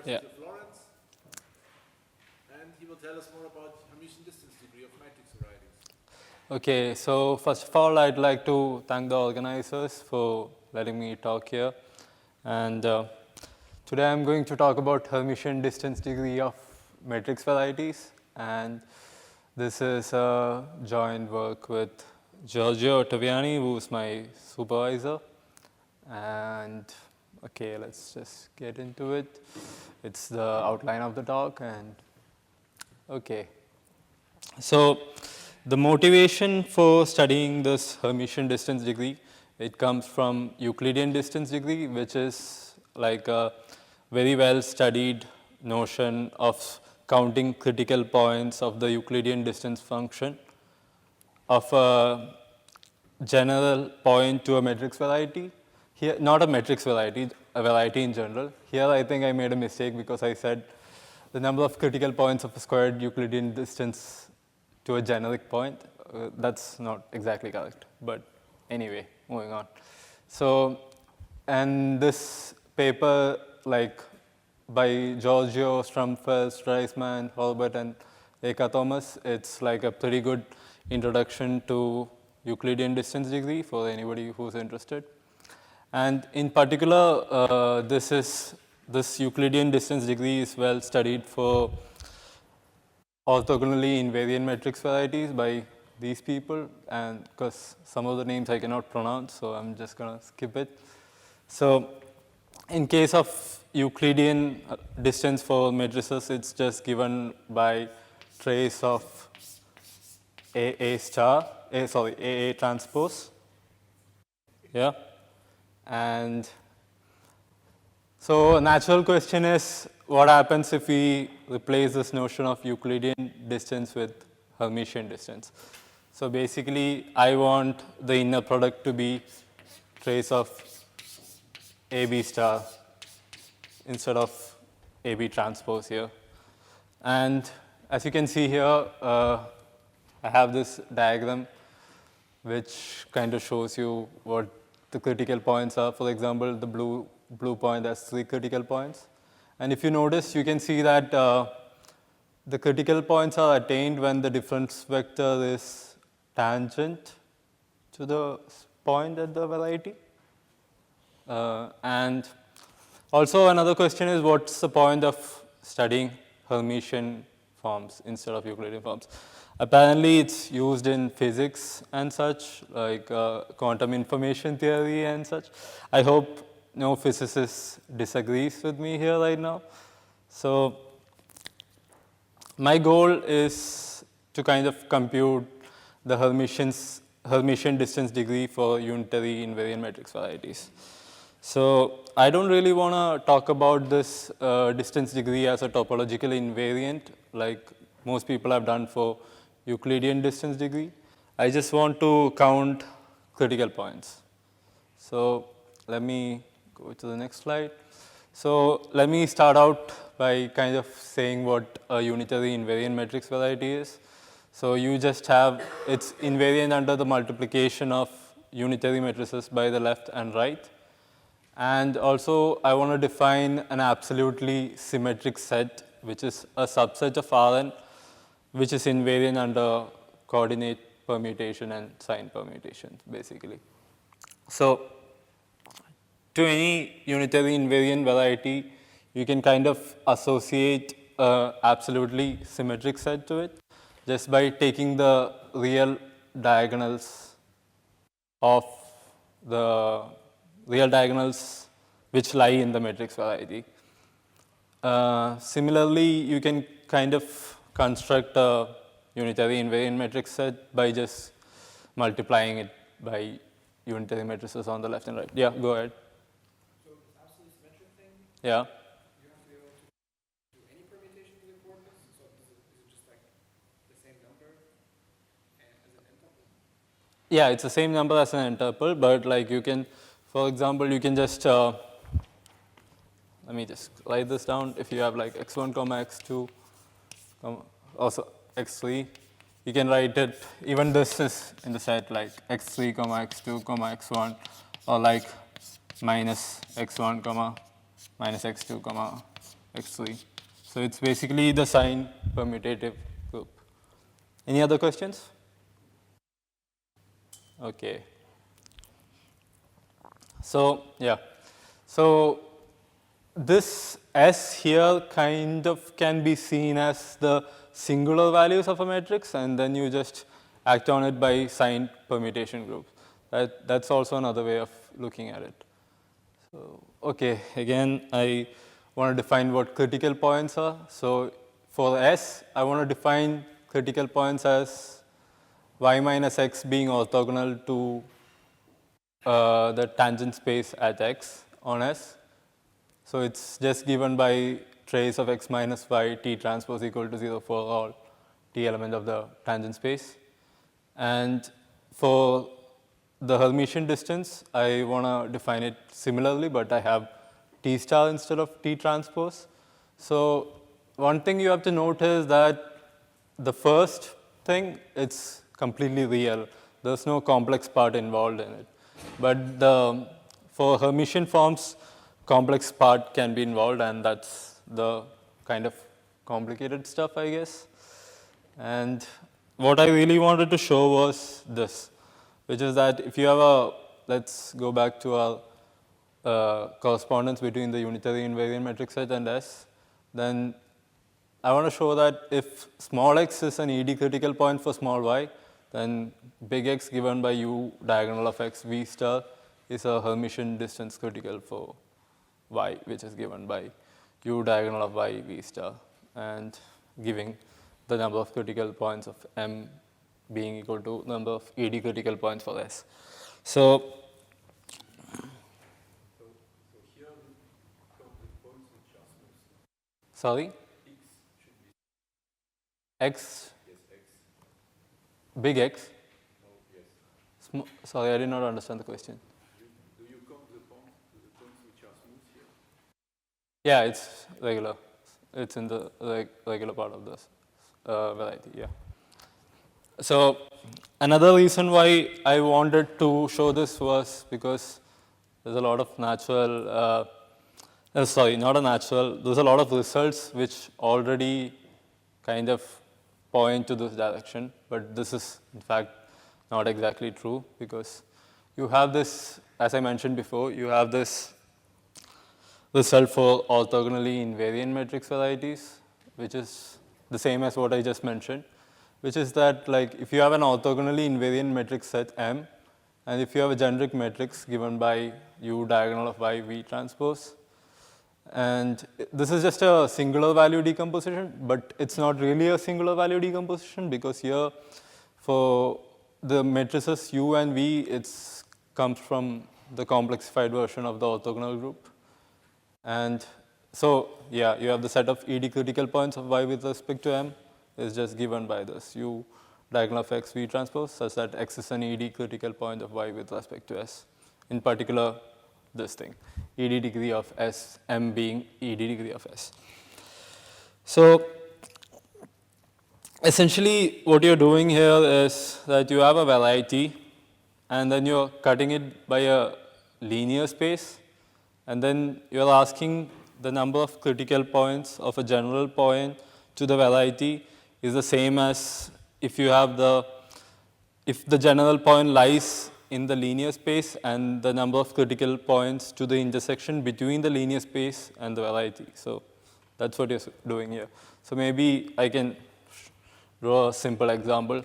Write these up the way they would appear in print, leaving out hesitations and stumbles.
University of Florence, and he will tell us more about Hermitian distance degree of matrix varieties. Okay, so first of all, I'd like to thank the organizers for letting me talk here. And today I'm going to talk about Hermitian distance degree of matrix varieties. And this is a joint work with Giorgio Ottaviani, who's my supervisor. And okay, let's just get into it. It's the outline of the talk. And okay, so the motivation for studying this Hermitian distance degree, it comes from Euclidean distance degree, which is like a very well studied notion of counting critical points of the Euclidean distance function of a general point to a matrix variety. Here, not a matrix variety, a variety in general. Here I think I made a mistake because I said the number of critical points of a squared Euclidean distance to a generic point. That's not exactly correct, but anyway, moving on. So, and this paper, like by Giorgio, Strumfeld, Streisman, Holbert, and Eka Thomas, it's like a pretty good introduction to Euclidean distance degree for anybody who's interested. And in particular, this Euclidean distance degree is well studied for orthogonally invariant matrix varieties by these people, and because some of the names I cannot pronounce, so I'm just going to skip it. So in case of Euclidean distance for matrices, it's just given by trace of AA transpose. Yeah. And so a natural question is, what happens if we replace this notion of Euclidean distance with Hermitian distance? So basically, I want the inner product to be trace of AB star instead of AB transpose here. And as you can see here, I have this diagram which kind of shows you what the critical points are. For example, the blue point has 3 critical points. And if you notice, you can see that the critical points are attained when the difference vector is tangent to the point at the variety. And also another question is, what's the point of studying Hermitian forms instead of Euclidean forms? Apparently, it's used in physics and such, like quantum information theory and such. I hope no physicist disagrees with me here right now. So my goal is to kind of compute the Hermitian distance degree for unitary invariant matrix varieties. So I don't really want to talk about this distance degree as a topological invariant like most people have done for Euclidean distance degree. I just want to count critical points. So let me go to the next slide. So let me start out by kind of saying what a unitary invariant matrix variety is. So you just have, it's invariant under the multiplication of unitary matrices by the left and right. And also I want to define an absolutely symmetric set, which is a subset of Rn, which is invariant under coordinate permutation and sign permutation, basically. So to any unitary invariant variety, you can kind of associate an absolutely symmetric set to it just by taking the real diagonals of the real diagonals which lie in the matrix variety. Similarly, you can kind of construct a unitary invariant matrix set by just multiplying it by unitary matrices on the left and right. Yeah, go ahead. So this absolute symmetric thing, yeah. You have to be able to do any permutation to the coordinates? So is it just like the same number as an n tuple? Yeah, it's the same number as an n tuple, but like you can, for example, you can just, let me just write this down. If you have like x1, x2, also x3, you can write it, even this is in the set like x3, x2, x1, or like minus x1, minus x2, x3. So it's basically the sign permutative group. Any other questions? Okay. So, yeah. So this S here kind of can be seen as the singular values of a matrix, and then you just act on it by sign permutation groups. That's also another way of looking at it. So, okay, again, I want to define what critical points are. So for S, I want to define critical points as y minus x being orthogonal to the tangent space at x on S. So it's just given by trace of x minus y t transpose equal to 0 for all t element of the tangent space. And for the Hermitian distance, I want to define it similarly, but I have t star instead of t transpose. So one thing you have to note is that the first thing, it's completely real. There's no complex part involved in it. But for Hermitian forms, complex part can be involved, and that's the kind of complicated stuff, I guess. And what I really wanted to show was this, which is that if you have let's go back to our correspondence between the unitary invariant metric set and S, then I want to show that if small x is an ED critical point for small y, then big X given by U diagonal of X V star is a Hermitian distance critical for Y, which is given by U diagonal of Y V star, and giving the number of critical points of M being equal to number of ED critical points for S. So here we count the points which are smooth. sorry, X should be X, yes, X. big X. No, yes. Sorry, I did not understand the question. Do you count the points which are smooth here? Yeah, it's regular. It's in the regular part of this variety, yeah. So another reason why I wanted to show this was because there's a lot of natural, sorry, not a natural, there's a lot of results which already kind of point to this direction, but this is in fact not exactly true, because you have this, as I mentioned before, you have this result for orthogonally invariant matrix varieties, which is the same as what I just mentioned, which is that like if you have an orthogonally invariant matrix set M, and if you have a generic matrix given by U diagonal of Y V transpose, and this is just a singular value decomposition, but it's not really a singular value decomposition, because here for the matrices U and V, it comes from the complexified version of the orthogonal group. And so, yeah, you have the set of ED critical points of Y with respect to M is just given by this U diagonal of X V transpose, such that X is an ED critical point of Y with respect to S. In particular, this thing, ED degree of S, M being ED degree of S. So essentially, what you're doing here is that you have a variety, and then you're cutting it by a linear space, and then you're asking the number of critical points of a general point to the variety is the same as if you have if the general point lies in the linear space and the number of critical points to the intersection between the linear space and the variety. So that's what you're doing here. So maybe I can draw a simple example.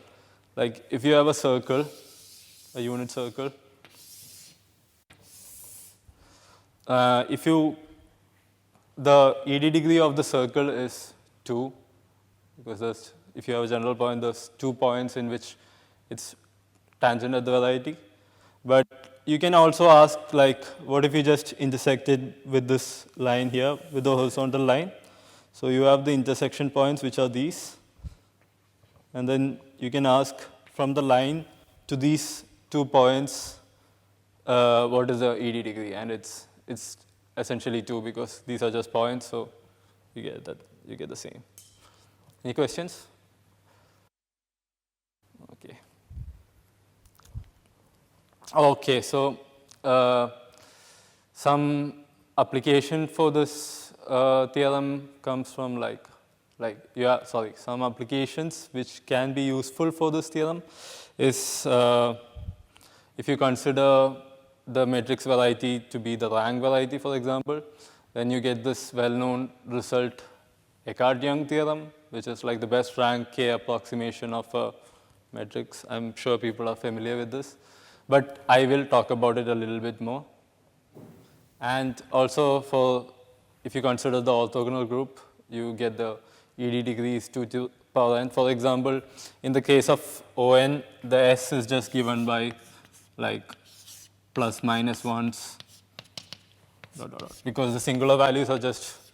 Like if you have a circle, a unit circle, the ED degree of the circle is 2, because if you have a general point, there's 2 points in which it's tangent at the variety. But you can also ask, like, what if you just intersected with this line here, with the horizontal line? So you have the intersection points, which are these. And then you can ask from the line to these 2 points, what is the ED degree? And it's essentially 2, because these are just points, so you get the same. Any questions? Okay. Okay, so some application for this theorem comes from some applications which can be useful for this theorem is if you consider the matrix variety to be the rank variety, for example, then you get this well-known result, Eckart-Young theorem, which is like the best rank K approximation of a matrix. I'm sure people are familiar with this, but I will talk about it a little bit more. And also if you consider the orthogonal group, you get the ED degrees 2 to power n. For example, in the case of On, the S is just given by like plus minus ones, because the singular values are just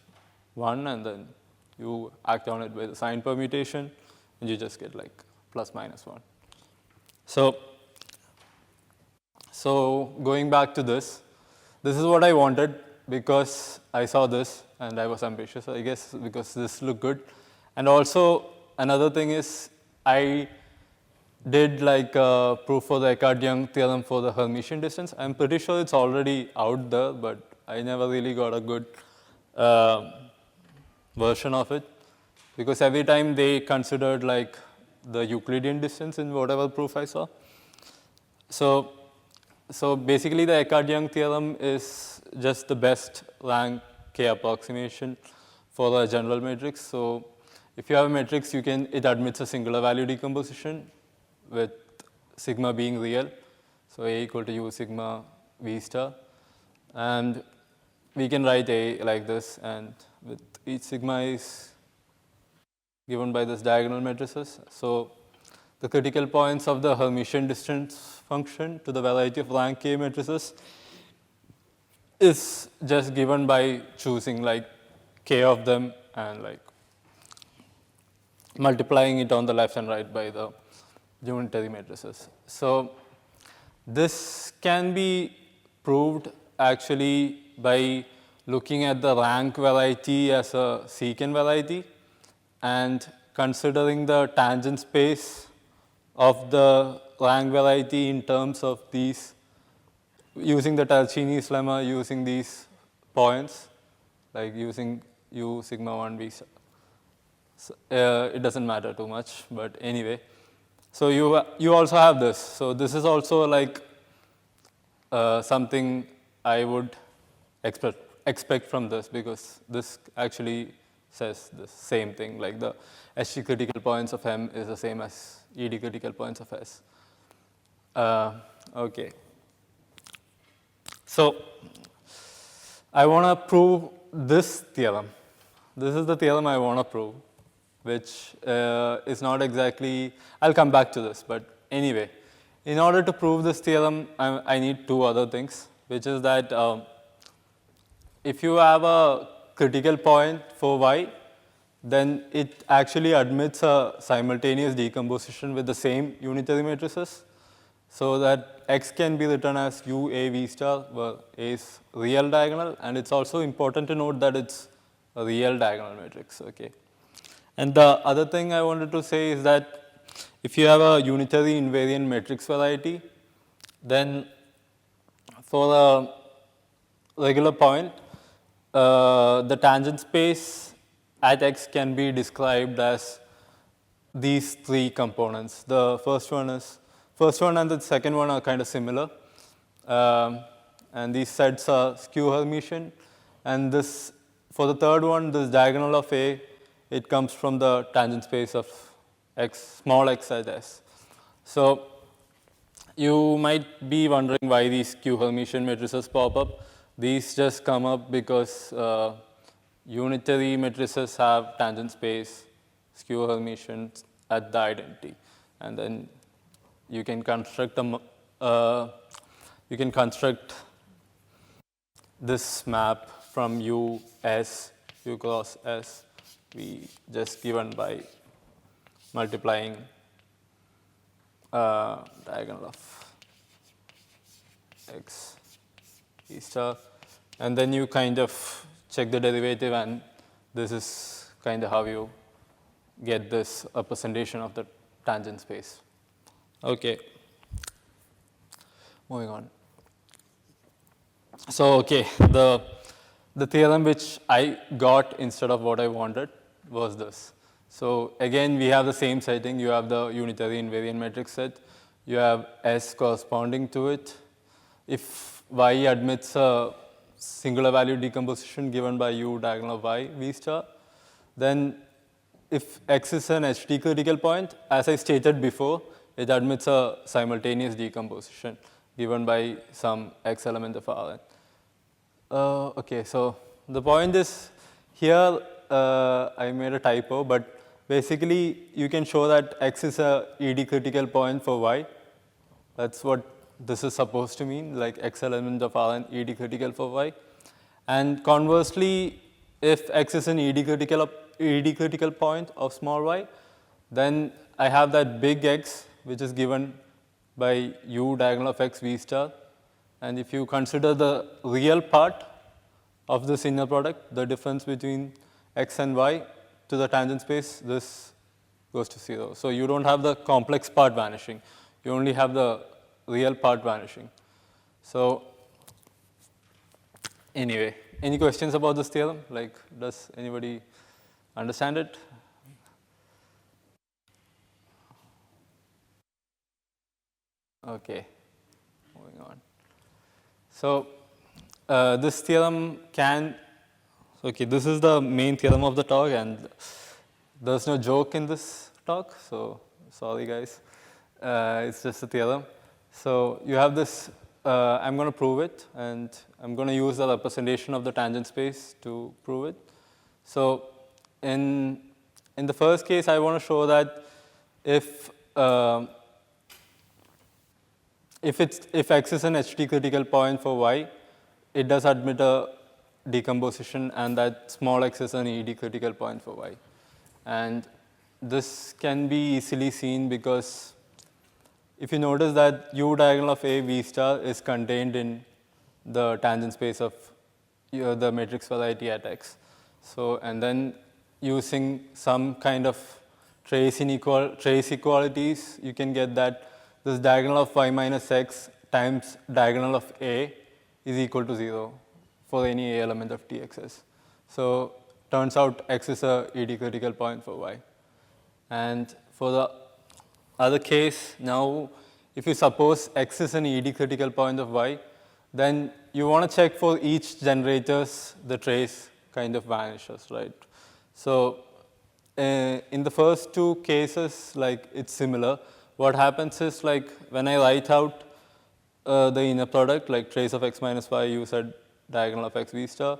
1, and then you act on it with a sign permutation, and you just get like plus minus 1. So going back to this is what I wanted, because I saw this and I was ambitious, I guess, because this looked good. And also another thing is I did like a proof for the Eckart-Young theorem for the Hermitian distance. I'm pretty sure it's already out there, but I never really got a good version of it, because every time they considered like the Euclidean distance in whatever proof I saw. So basically the Eckart-Young theorem is just the best rank K approximation for a general matrix. So if you have a matrix, it admits a singular value decomposition with sigma being real. So A equal to U sigma V star. And we can write A like this, and with each sigma is given by this diagonal matrices. So the critical points of the Hermitian distance function to the variety of rank K matrices is just given by choosing like K of them and like multiplying it on the left and right by the unitary matrices. So this can be proved actually by looking at the rank variety as a secant variety and considering the tangent space of the rank variety in terms of these, using the Tarcini's lemma, using these points, like using U sigma 1 V. So, it doesn't matter too much, but anyway. So you also have this. So this is also like something I would expect from this, because this actually says the same thing, like the SG critical points of M is the same as ED critical points of S. Okay. So I want to prove this theorem. This is the theorem I want to prove, which is not exactly, I'll come back to this, but anyway, in order to prove this theorem, I need two other things, which is that if you have a critical point for Y, then it actually admits a simultaneous decomposition with the same unitary matrices, so that X can be written as U A V star, where A is real diagonal, and it's also important to note that it's a real diagonal matrix. Okay. And the other thing I wanted to say is that if you have a unitary invariant matrix variety, then for a regular point, the tangent space at X can be described as these three components. The first one and the second one are kind of similar, and these sets are skew Hermitian. And this, for the third one, this diagonal of A, it comes from the tangent space of X, small x at S. So you might be wondering why these skew Hermitian matrices pop up. These just come up because unitary matrices have tangent space, skew Hermitian at the identity, and then you can construct this map from U cross S, we just given by multiplying diagonal of X E star, and then you kind of check the derivative, and this is kind of how you get this representation of the tangent space. Okay, moving on. So okay, the the theorem which I got instead of what I wanted was this. So again, we have the same setting. You have the unitary invariant matrix set. You have S corresponding to it. If Y admits a singular value decomposition given by U diagonal of Y V star, then if X is an HT critical point, as I stated before, it admits a simultaneous decomposition given by some X element of Rn. Okay, so the point is here I made a typo, but basically you can show that X is a ED critical point for Y. That's what this is supposed to mean, like X element of Rn ED critical for Y. And conversely, if X is an ED critical point of small y, then I have that big X, which is given by U diagonal of X V star. And if you consider the real part of this inner product, the difference between X and Y to the tangent space, this goes to 0. So you don't have the complex part vanishing. You only have the real part vanishing. So anyway, any questions about this theorem? Like, does anybody understand it? Okay, moving on. So this theorem can, okay, this is the main theorem of the talk, and there's no joke in this talk, so sorry guys. It's just a theorem. So you have this, I'm going to prove it, and I'm going to use the representation of the tangent space to prove it. So in the first case, I want to show that if X is an HT critical point for Y, it does admit a decomposition, and that small x is an ED critical point for Y. And this can be easily seen because if you notice that U diagonal of A V star is contained in the tangent space of the matrix variety at X. So, and then using some kind of trace equalities, you can get that this diagonal of Y minus X times diagonal of A is equal to 0 for any A element of TXS. So turns out X is a ED critical point for Y. And for the other case, now if you suppose X is an ED critical point of Y, then you want to check for each generators the trace kind of vanishes, right? So in the first two cases, like it's similar. What happens is, like when I write out the inner product, like trace of X minus Y, you said diagonal of X V star.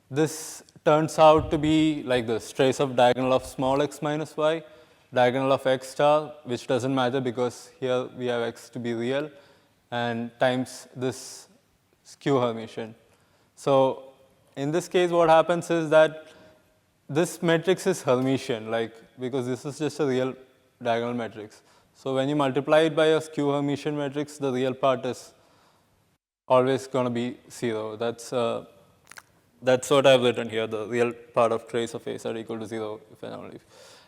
This turns out to be like this: trace of diagonal of small x minus Y, diagonal of X star, which doesn't matter because here we have X to be real, and times this skew Hermitian. So in this case, what happens is that this matrix is Hermitian, like because this is just a real diagonal matrix. So when you multiply it by a skew Hermitian matrix, the real part is always going to be 0. That's what I've written here. The real part of trace of A star equal to 0 if and only if.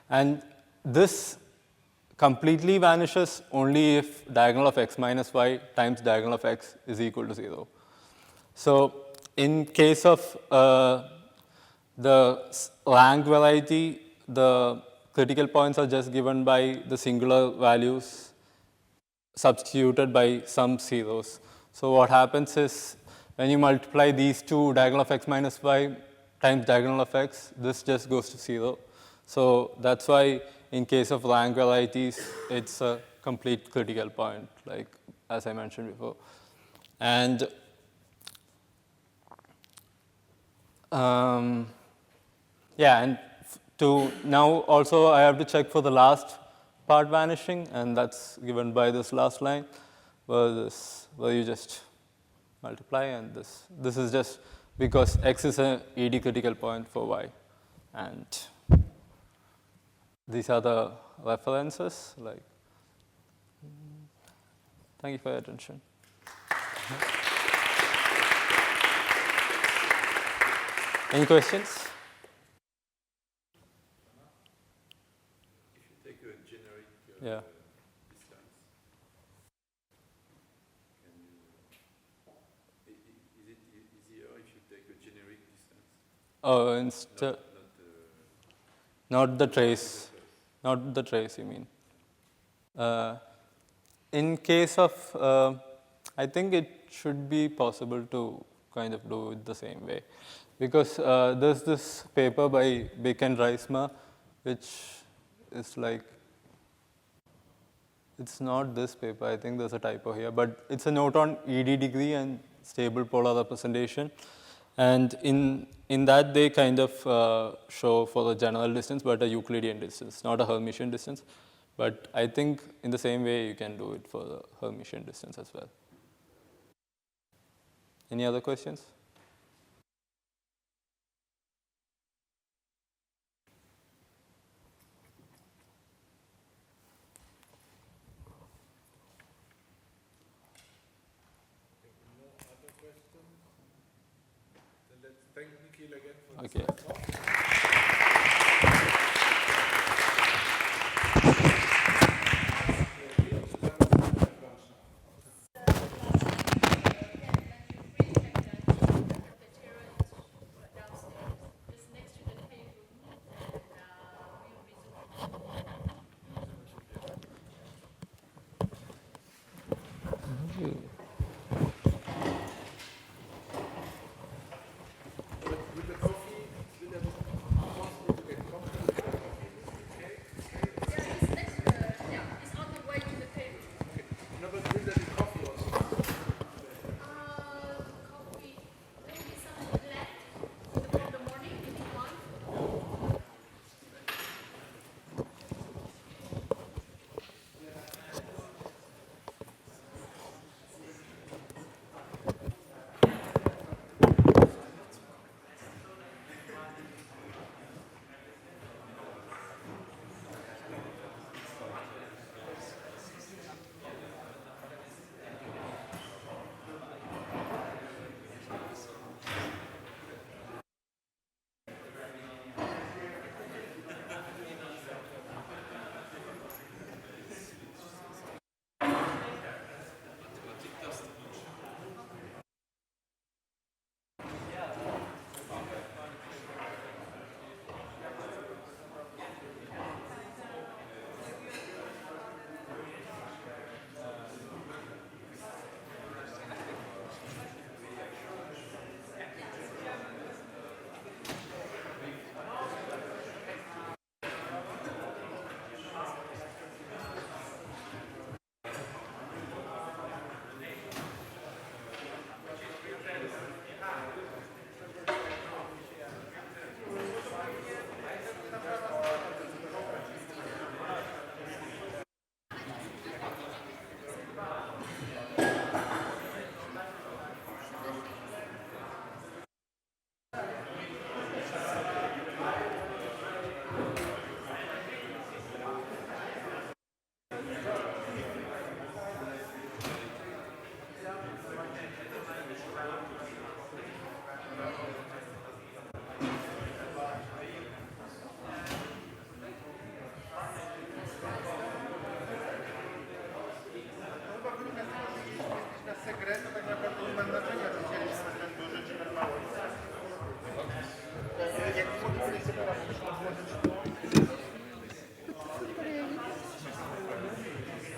And this completely vanishes only if diagonal of X minus Y times diagonal of X is equal to 0. So in case of the rank variety, the critical points are just given by the singular values substituted by some zeros. So what happens is when you multiply these two, diagonal of X minus Y times diagonal of X, this just goes to 0. So that's why in case of rank varieties, it's a complete critical point, like as I mentioned before. And yeah, and to now also I have to check for the last part vanishing, and that's given by this last line, where you just multiply, and this is just because X is an ED critical point for Y, and these are the references. Like, thank you for your attention. Any questions? If you take a generic Yeah. distance, is it easier if you take a generic distance Oh, instead, not the trace, not the trace. You mean? In case of, I think it should be possible to kind of do it the same way, because there's this paper by Bick and Reismer, which is like, it's not this paper, I think there's a typo here, but it's a note on ED degree and stable polar representation. And in that they kind of show for the general distance, but a Euclidean distance, not a Hermitian distance. But I think in the same way you can do it for the Hermitian distance as well. Any other questions? No other questions? Then let's thank Nikhil again for Okay. this talk. With the coffee, will it be possible to get coffee? It's on the way to the table. No, but will there be coffee also? Coffee, there will be some left from the morning if you want.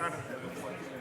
Kartę.